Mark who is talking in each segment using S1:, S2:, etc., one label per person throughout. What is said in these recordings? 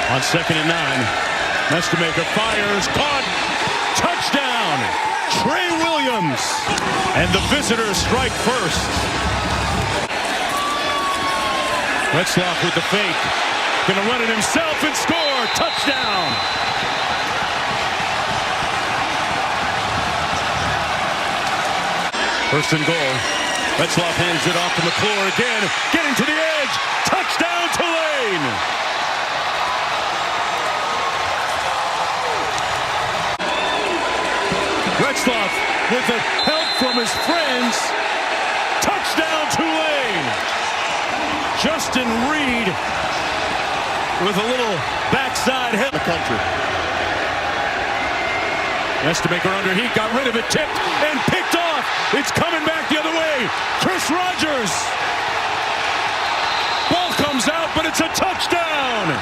S1: On 2nd and 9, Mestemaker fires, caught, touchdown, Trey Williams, and the visitors strike first. Retzloff with the fake, gonna run it himself and score, touchdown. First and goal, Retzloff hands it off to McClure again, getting to the edge, touchdown Tulane. Retzloff with the help from his friends. Touchdown Tulane. Justin Reed with a little backside hit. The country. Mestemaker under heat, got rid of it, tipped and picked off. It's coming back the other way. Chris Rogers. Ball comes out, but it's a touchdown.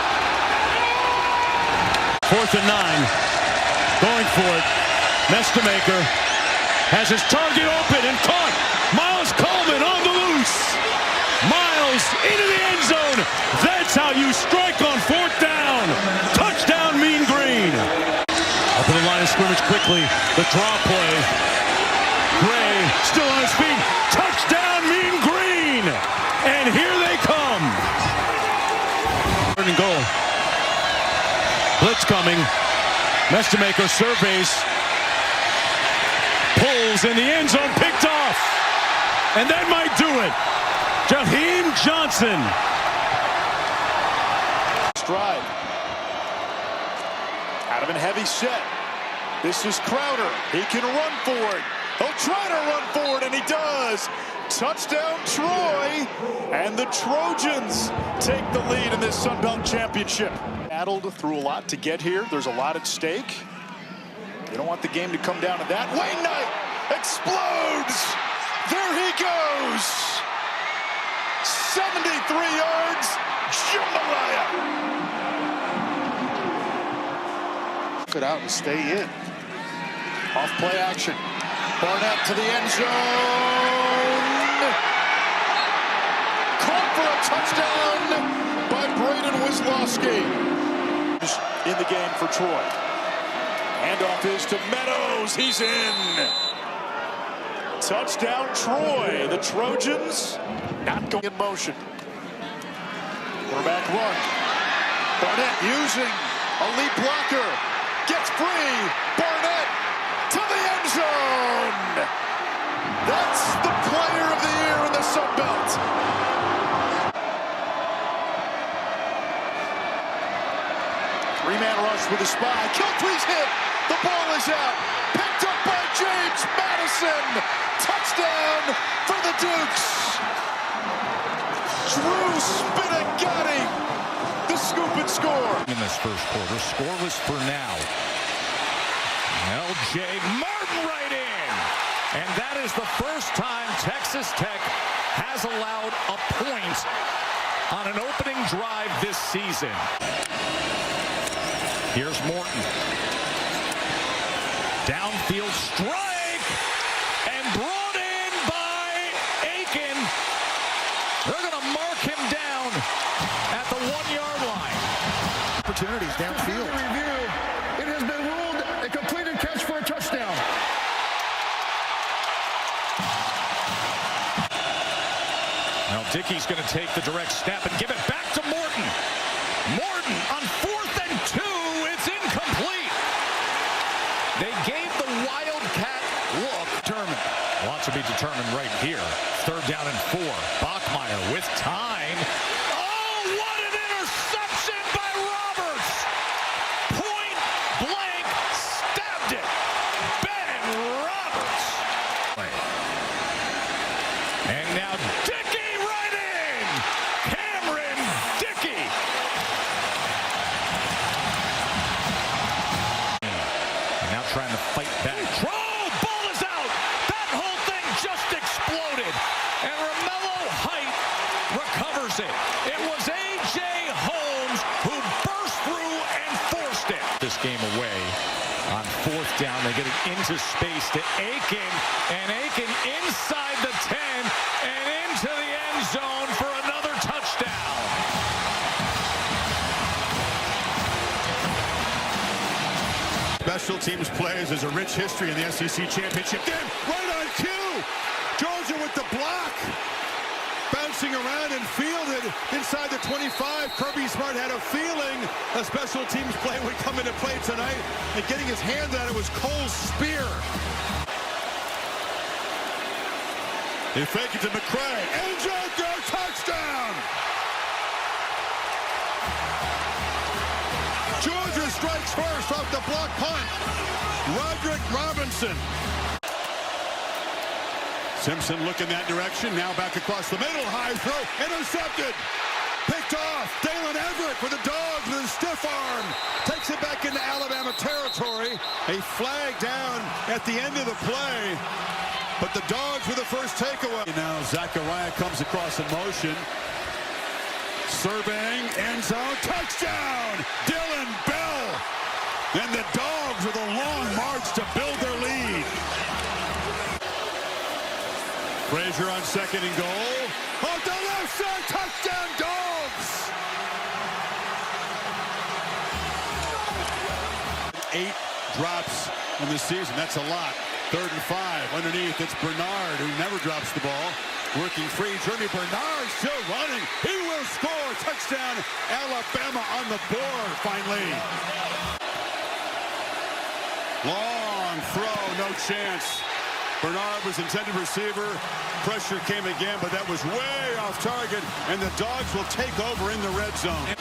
S1: 4th and 9. Going for it. Mestemaker has his target open and caught. Miles Coleman on the loose. Miles into the end zone. That's how you strike on 4th down. Touchdown, Mean Green. Up in the line of scrimmage quickly. The draw play. Gray still on his feet. Touchdown, Mean Green. And here they come. 3rd and goal. Blitz coming. Mestemaker surveys. Pulls in the end zone, picked off. And that might do it. Jaheim Johnson.
S2: Stride. Out of a heavy set. This is Crowder. He can run for it. He'll try to run for it, and he does. Touchdown, Troy. And the Trojans take the lead in this Sun Belt Championship. Battled through a lot to get here. There's a lot at stake. You don't want the game to come down to that. Wayne Knight explodes. There he goes. 73 yards. Jambalaya. It out and stay in. Off play action. Barnett to the end zone. Caught for a touchdown by Braden Wisłowski. In the game for Troy. Handoff is to Meadows. He's in. Touchdown, Troy. The Trojans not going in motion. Quarterback run. Barnett using a lead blocker. Gets free. Barnett to the end zone. That's the player of the year in the Sun Belt. Three-man rush with a spy. Kiltree's hit. The ball is out. Picked up by James Madison. Touchdown for the Dukes. Drew Spinagatti. The scoop and score.
S3: In this first quarter, scoreless for now. L.J. Martin right in. And that is the first time Texas Tech has allowed a point on an opening drive this season. Here's Morton. Downfield strike. And brought in by Aiken. They're going to mark him down at the 1-yard line.
S4: Opportunities downfield. Review. It has been ruled a completed catch for a touchdown.
S3: Now Dickey's going to take the direct snap and give it back to Morton. Morton on 4th and 2. It's incomplete. They gave the Wildcat look. Determined. Lots to be determined right here. 3rd down and 4. Bachmeier with time. Oh, what an interception by Roberts. Point blank stabbed it. Ben Roberts. And now Dickey right in. Cameron Dickey. And now trying to fight back. Oh, ball is out. That whole thing just exploded. And Romello Height recovers it. It was A.J. Holmes who burst through and forced it. This game away on 4th down. They get it into space to Aiken. And Aiken inside the 10 and into the end zone for another touchdown.
S5: Special teams plays. There's a rich history in the SEC championship game. Right on cue. Georgia with the block. Bouncing around and fielded inside the 25. Kirby Smart had a feeling a special teams play would come into play tonight. And getting his hand on it was Cole's spear. They fake it to McCray. And Joker, touchdown! Georgia strikes first off the block punt. Roderick Robinson. Simpson looking that direction. Now back across the middle. High throw. Intercepted. Picked off. Dalen Everett for the Dogs with a stiff arm. Takes it back into Alabama territory. A flag down at the end of the play. But the Dogs with the first takeaway. Now Zachariah comes across in motion. Serving, end zone, touchdown! Dylan Bell! And the Dogs with a long march to build their lead. Frazier on second and goal. On the left side, touchdown Dogs! 8 drops in the season, that's a lot. 3rd and 5, underneath, it's Bernard who never drops the ball. Working free, Jeremy Bernard still running. He will score. Touchdown, Alabama on the board, finally. Long throw, no chance. Bernard was intended receiver. Pressure came again, but that was way off target, and the Dogs will take over in the red zone.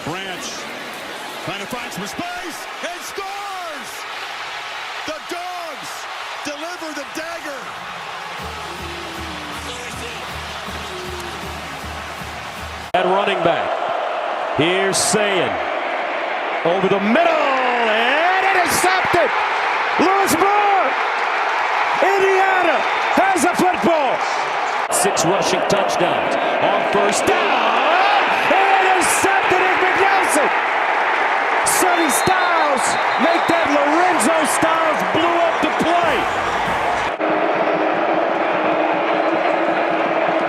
S5: Branch trying to find some space and scores! The Dogs deliver the dagger.
S1: At running back. Here's Sayin. Over the middle and intercepted. Lewis Moore. Indiana has a football. 6 rushing touchdowns on first down. Intercepted at McNelson. Sonny Styles make that Lorenzo Styles blew up the play.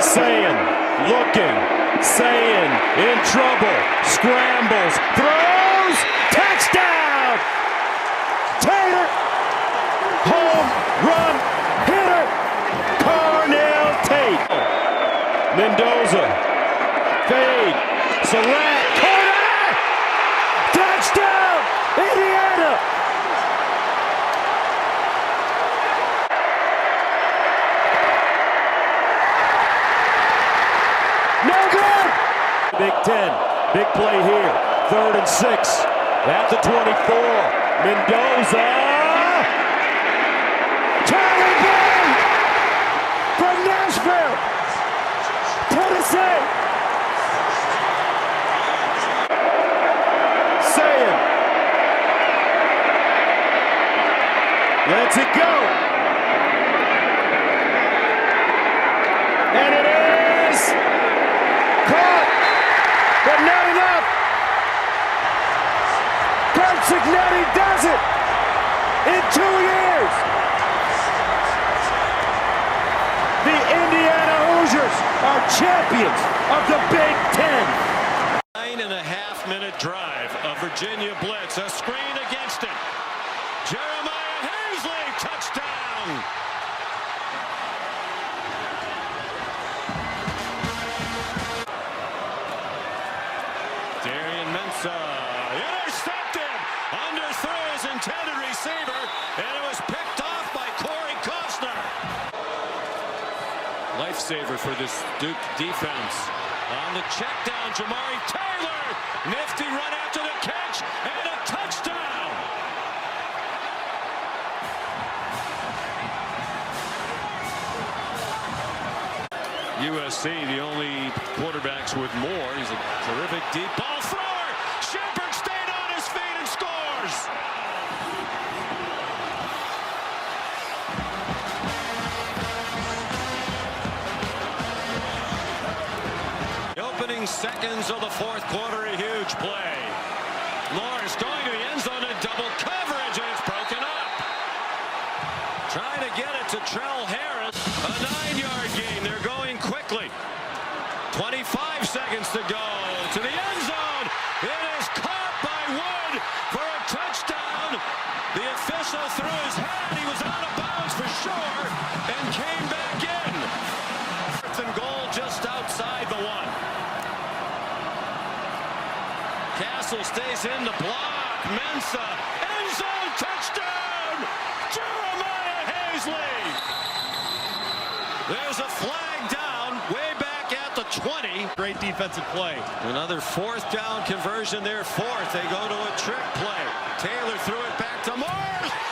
S1: Sayin looking. Sayin in trouble. Scrambles. Throws. Touchdown! Taylor. Home run hitter. Carnell Tate. Mendoza. Fade. Surratt. Corner. Touchdown! Indiana! No good! Big 10. Big play here. 3rd and 6. At the 24. Mendoza. Charlie Brown from Nashville. Tennessee. Sayin. Lets it go. And it is caught, but not enough. Kurt Cignetti does it in 2 years. The Indiana Hoosiers are champions of the Big Ten.
S3: 9.5-minute drive of Virginia blitz. A screen against it. Jeremiah Hazley, touchdown. Darian Mensah intercepted. Underthrew his intended receiver, and it was picked off by Corey Costner. Lifesaver for this Duke defense. On the check down, Jamari Taylor. Nifty run after the catch, and a touchdown. USC, the only quarterbacks with more. He's a terrific deep ball thrower. Shepard stayed on his feet and scores. The opening seconds of the 4th quarter, a huge play. Lawrence going to the end zone in double coverage, and it's broken up. Trying to get it to Trell Harris. A 9-yard gain. They're going quickly. 25 seconds to go. To the end zone. It is caught by
S1: just outside the 1. Castle stays in the block. Mensah, end zone, touchdown! Jeremiah Hazley! There's a flag down way back at the 20.
S6: Great defensive play.
S1: Another 4th down conversion there. 4th. They go to a trick play. Taylor threw it back to Morris.